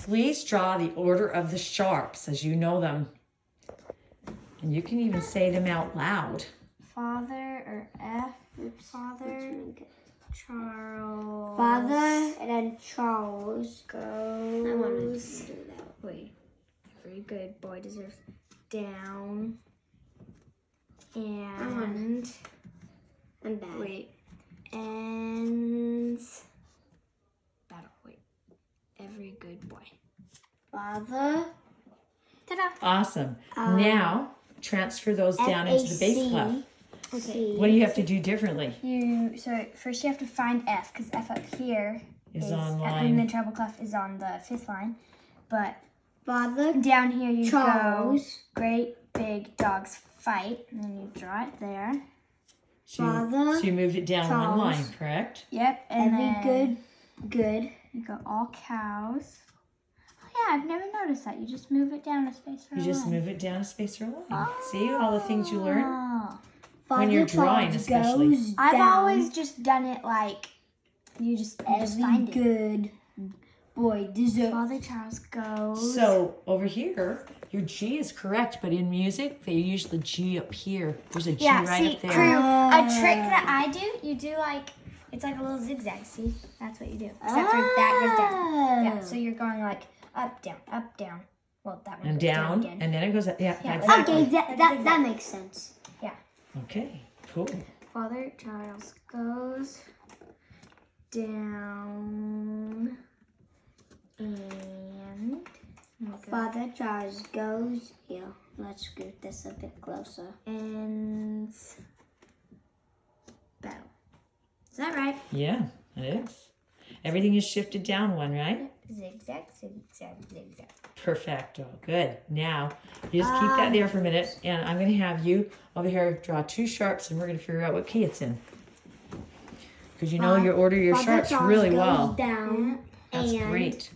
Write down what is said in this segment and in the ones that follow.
please draw the order of the sharps as you know them. And you can even say them out loud. Father or F. Father. Charles. Father and then Charles Goes. I wanted to do that. Wait. Every good boy deserves down. And. I'm bad. Wait. And. Battle. Wait. Every good boy. Father. Ta-da! Awesome. Now, transfer those down into the bass clef. Okay. What do you have to do differently? So first you have to find F, because F up here Is on and line. the treble clef is on the 5th line. But Father. down here you Charles. go, great big dogs fight, and then you draw it there. Father. So you moved it down one Charles. line, correct? Yep, and Every then good. you go all cows. Oh yeah, I've never noticed that. You just move it down a space or a You just line. move it down a space or a line. See all the things you learn? Oh. Father When you're drawing, Charles especially. goes I've down. always just done it like you just Every find it. good boy deserves. Father Charles goes. So over here, your G is correct, but in music, they use the G up here. There's a G Yeah, right see, up there. Crew, a trick that I do, you do like, it's like a little zigzag, see? That's what you do. Except for that goes down. Yeah, so you're going like up, down. Well, that one And goes down down, again. and then it goes up. Yeah, Yeah, exactly. Okay, that makes sense. Okay, cool. Father Charles goes down and Father Charles goes. Yeah, let's scoot this a bit closer. and battle. Is that right? Yeah, it is. Everything is shifted down one, right? Zigzag, zigzag, zigzag. Perfecto. Good. Now, you just keep that there for a minute, and I'm going to have you over here draw 2 sharps, and we're going to figure out what key it's in. Because you know you order your Father sharps Charles really goes well. down. That's and, great.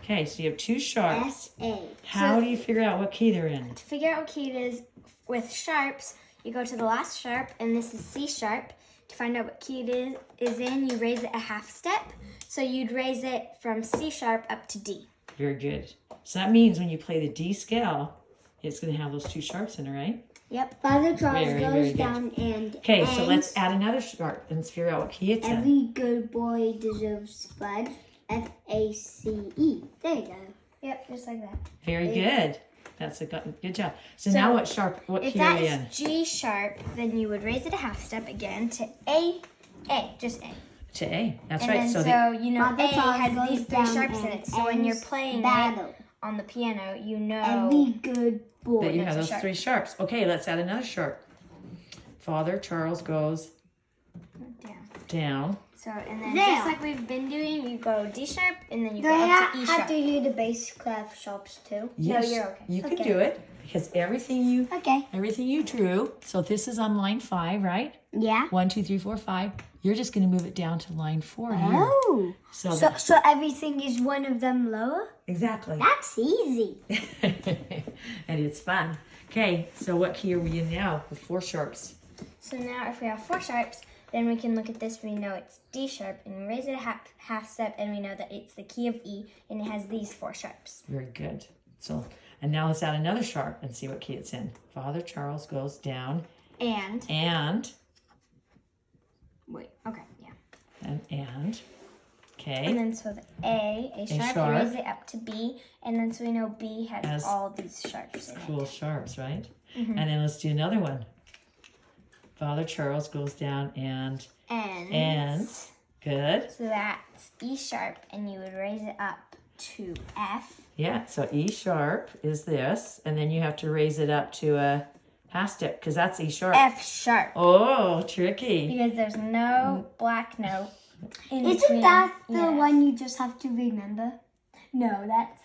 Okay, so you have 2 sharps. S-A. How do you figure out what key they're in? To figure out what key it is with sharps, you go to the last sharp, and this is C sharp. To find out what key it is in, you raise it a half step. So you'd raise it from C sharp up to D. Very good. So that means when you play the D scale, it's going to have those 2 sharps in it, right? Yep. Father Charles Very, goes very good. down and Okay, so ends. let's add another sharp and figure out what key it's in. Every good boy deserves fudge. F-A-C-E. There you go. Yep, just like that. Very good. That's a good job. So now what If key are that you in? is G sharp, then you would raise it a half step again to A, just A. To A. That's And right. then So you know Father A Charles has goes these 3 down sharps in and it. So when you're ends playing battle. it on the piano, you know Every good boy. that you that's have a those sharp. 3 sharps. Okay, let's add another sharp. Father Charles goes down. down. So, and then There. just like we've been doing, you go D sharp, and then you Do go I up to E have sharp. to do the bass clef sharps too? Yes, you're okay. You can Okay. do it because everything you Okay. drew. So this is on line 5, right? Yeah. 1, 2, 3, 4, 5. You're just going to move it down to line 4 here. Oh. So, So everything is one of them lower? exactly. That's easy. And it's fun. Okay, so what key are we in now with 4 sharps? So now if we have 4 sharps, then we can look at this, we know it's D sharp, and we raise it a half step, and we know that it's the key of E, and it has these 4 sharps. Very good. So, and now let's add another sharp and see what key it's in. Father Charles goes down And, wait, okay, yeah. and. Okay. And then so the A sharp, sharp. you raise it up to B, and then so we know B has Has all these sharps in it. Cool sharps, right? Mm-hmm. And then let's do another one. Father Charles goes down and. Good. So that's E sharp, and you would raise it up to F. Yeah, so E sharp is this, and then you have to raise it up to a half step because that's E sharp. F sharp. Oh, tricky. Because there's no black note in Isn't between that the E and F. one you just have to remember? No, that's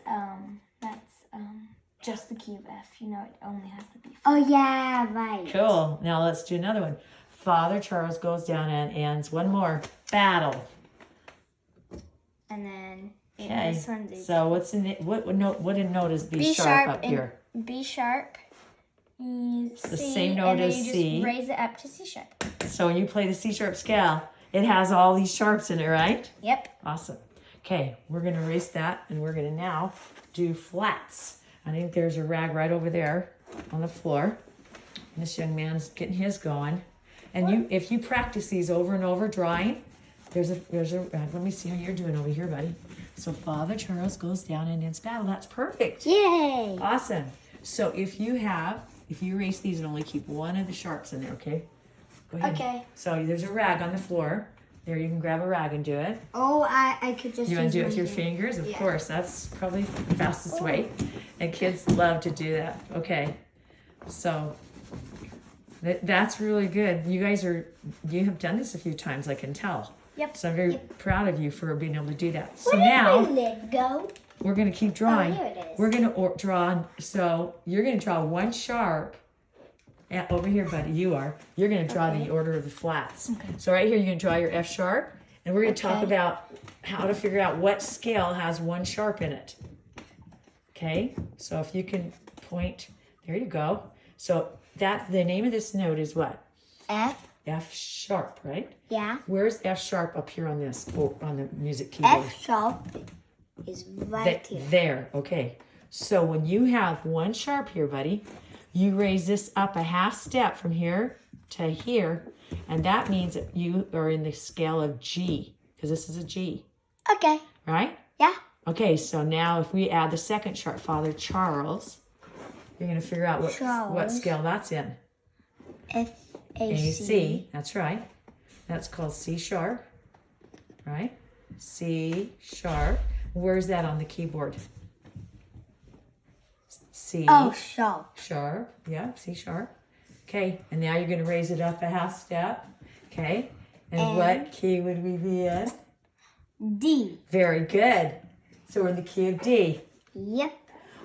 just the key of F. You know, it only has to be. Oh yeah, right. Cool. Now let's do another one. Father Charles goes down and ends. One more. Battle. And then Okay. this one's easy. So what's in it? What note is B, B sharp up and here? B sharp. E, The C, same note and then as you C. just raise it up to C sharp. So when you play the C sharp scale, it has all these sharps in it, right? Yep. Awesome. Okay, we're going to erase that, and we're going to now do flats. I think there's a rag right over there on the floor. And this young man's getting his going. And if you practice these over and over drawing, there's a rag. Let me see how you're doing over here, buddy. So Father Charles goes down and ends battle. That's perfect. Yay! Awesome. So if you erase these and only keep one of the sharps in there, okay? Go ahead. Okay. So there's a rag on the floor. There, you can grab a rag and do it. Oh, I could just. You want to do it with your use my fingers? Of Yeah. course. That's probably the fastest way. And kids love to do that. Okay. So that's really good. You have done this a few times, I can tell. Yep. So I'm very proud of you for being able to do that. So Where did now my lid go? we're going to keep drawing. Oh, here it is. We're going to draw. So you're going to draw one sharp. And over here, buddy, you're going to draw the order of the flats. Okay. So right here, you're going to draw your F sharp. And we're going to talk about how to figure out what scale has one sharp in it. Okay? So if you can point, there you go. So that's the name of this note is what? F. F sharp, right? Yeah. Where's F sharp up here on this, on the music keyboard? F sharp is right here. There, okay. So when you have one sharp here, buddy, you raise this up a half step from here to here, and that means that you are in the scale of G, because this is a G, Okay. right? Yeah. Okay, so now if we add the second sharp, Father Charles, you're going to figure out what Charles. scale that's in. F A A, C. C, that's right. That's called C sharp, right? C sharp. Where's that on the keyboard? C Oh, sharp. sharp, yeah, C sharp. Okay, and now you're going to raise it up a half step. Okay, and what key would we be in? D. Very good. So we're in the key of D. Yep.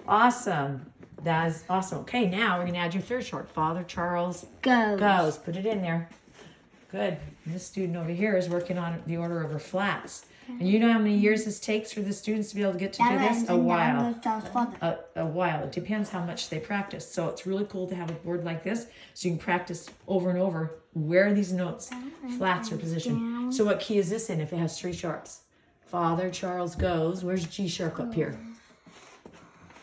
Awesome. That is awesome. Okay, now we're going to add your third sharp. Father Charles goes. Put it in there. Good. And this student over here is working on the order of her flats. And you know how many years this takes for the students to be able to get to do this? A while. A while. It depends how much they practice. So it's really cool to have a board like this so you can practice over and over where these notes, flats are positioned. So what key is this in if it has three sharps? Father Charles goes. Where's G sharp up here?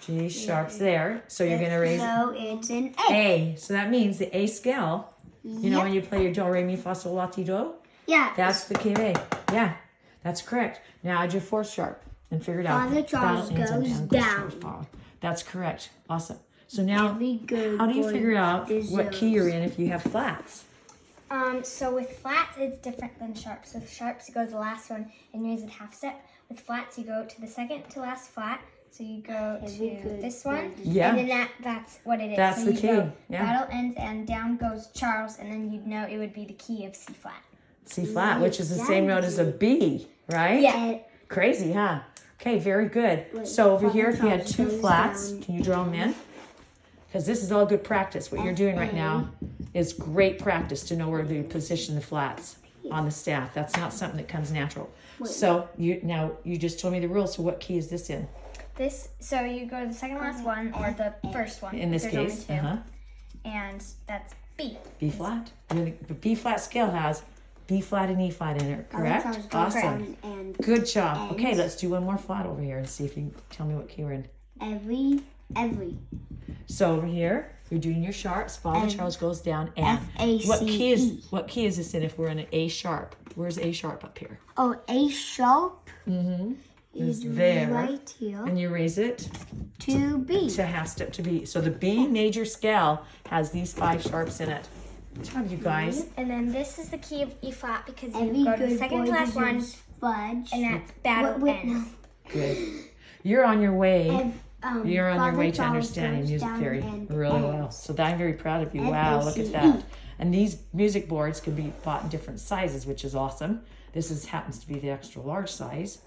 G sharp's there. So you're going to raise So it's an A. A. So that means the A scale, you know when you play your do, re, mi, fa, sol, la, ti, do? Yeah. That's the key of A. Yeah, that's correct. Now add your fourth sharp and figure it out. Father Charles Battle ends goes and down. Fa. That's correct. Awesome. So now, Every good how do you boy figure out what key you're in if you have flats? So with flats, it's different than sharps. So with sharps, you go to the last one and raise it half step. With flats, you go to the second to last flat. So you go to this one, Yeah. and then that's what it is. That's so the you key, go yeah. Battle ends and down goes Charles, and then you'd know it would be the key of C flat. C flat, which is the same note as a B, right? Yeah. Crazy, huh? Okay, very good. So over here, if you had two flats, can you draw them in? Because this is all good practice. What you're doing right now is great practice to know where to position the flats on the staff. That's not something that comes natural. So you just told me the rules. So what key is this in? So you go to the second last one or the first one. In this There's case, only two. And that's B. B flat. The B flat scale has B flat and E flat in it, correct? Awesome. And Good job. Okay, let's do one more flat over here and see if you can tell me what key we're in. every. So over here, you're doing your sharps. Father Charles goes down and F-A-C-E. what key is this in if we're in an A sharp? Where's A sharp up here? Oh, A sharp Is there. right here And you raise it to B. to half step to B. So the B major scale has these 5 sharps in it. Good job, you guys. And then this is the key of E flat because you Every go to the good second boy to last one, deserves fudge. and that's battle Wait, ends. Good. You're on your way. You're on your Father way to Charles understanding goes music down theory and really well. ends. So I'm very proud of you. Wow, look at that. And these music boards can be bought in different sizes, which is awesome. This happens to be the extra large size.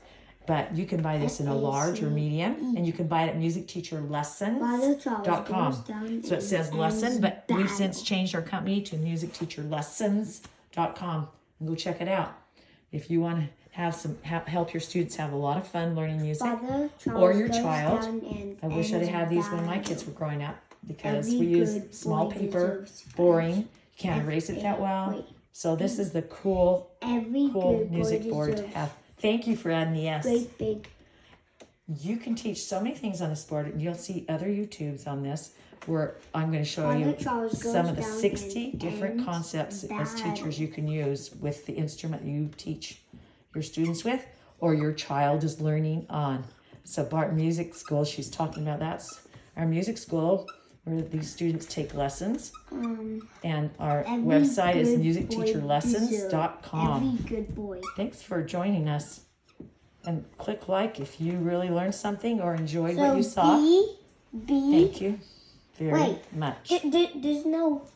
But you can buy this in a large or medium, and you can buy it at musicteacherlessons.com. So it says lesson, but we've since changed our company to musicteacherlessons.com. And go check it out. If you want to have help your students have a lot of fun learning music, or your child. I wish I'd had these when my kids were growing up because we use small paper, boring. You can't erase it that well. So this is the cool music board to have Thank you for adding the S. Great big. You can teach so many things on this board, and you'll see other YouTubes on this where I'm going to show Father you Charles goes some of the down 60 and different ends concepts as bad. teachers you can use with the instrument you teach your students with or your child is learning on. So Barton Music School, she's talking about that's our music school where these students take lessons. And our Every website is good musicteacherlessons.com. Every good boy. Thanks for joining us. And click like if you really learned something or enjoyed what you saw. B. Thank you very Wait. much. There's no